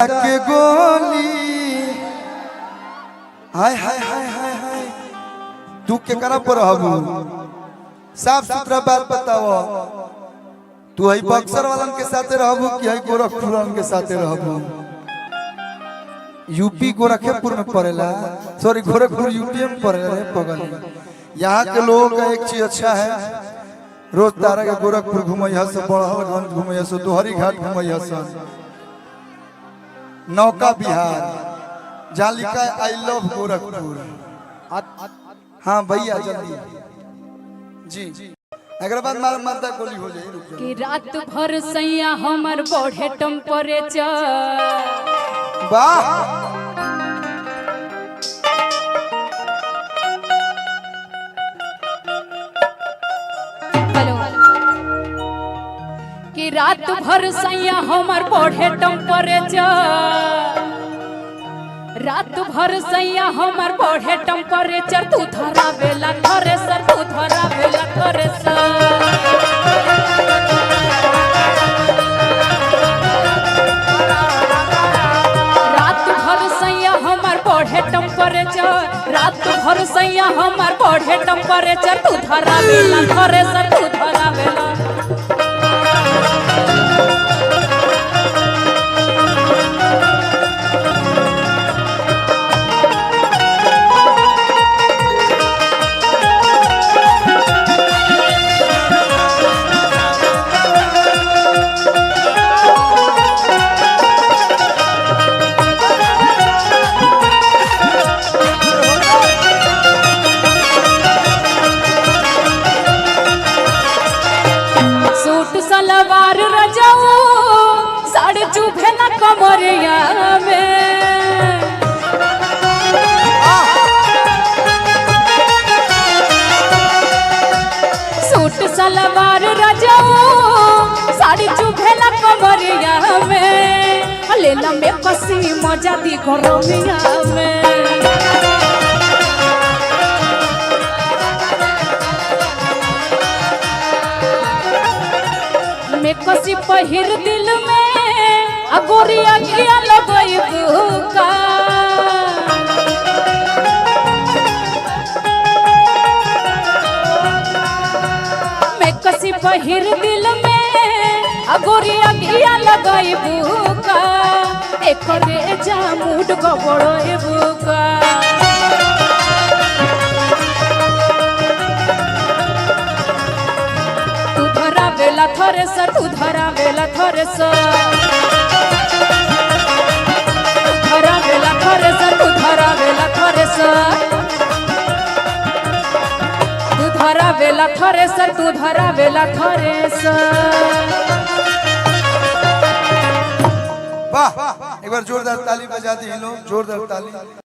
के गोली हाय हाय हाय हाय हाय तू के करा पर हबू साफ सुथरा बात बताओ। तू है बक्सर वालन के साथे रहबू कि है गोरखपुर वालन के साथे रहबू? यूपी गोरखपुर में पड़ेला, सॉरी गोरखपुर यूपी में पड़ेला रे पगल। यहाँ के लोगों का एक चीज अच्छा है, रोज तारा के गोरखपुर घूमैया से, बड़हलगंज घूमैया से, दोहरी घाट घूमैया से, नौका बिहार, जालिका आई लव गोरखपुर। हाँ भैया जल्दी जी, अगर बाद मार मारता गोली हो जाए। कि रात भर सैया हमर बढ़े टेम्परेचर। वाह कि रात भर सैया हमर बढ़े टेम्परेचर, रात भर सैया हमर बढ़े टेम्परेचर। तू धरा बेला थ्रेसर, तू धरा बेला थ्रेसर। रात भर सैया हमर बढ़े टेम्परेचर, रात भर सैया हमर बढ़े टेम्परेचर। तू धरा बेला थ्रेसर, तू धरा बेला। सलवार रजाऊ साढ़े चुभे न कमरिया में। सूट सलवार रजाऊ साढ़े चुभे न कमरिया में। ले लम्बे कसी मजा दी गरमिया में। में कसी पहिर दिल में अगोरिया किया लगई बुका। में कसी पहिर दिल में अगोरिया किया लगई बुका। एक रे जा मूड गबड़ई बुका। बेला थ्रेसर, तू धरा बेला थ्रेसर, धरा बेला थ्रेसर, तू धरा बेला थ्रेसर, तू धरा बेला थ्रेसर, तू धरा बेला थ्रेसर। वाह, एक बार जोरदार ताली बजा दी लोग, जोरदार ताली।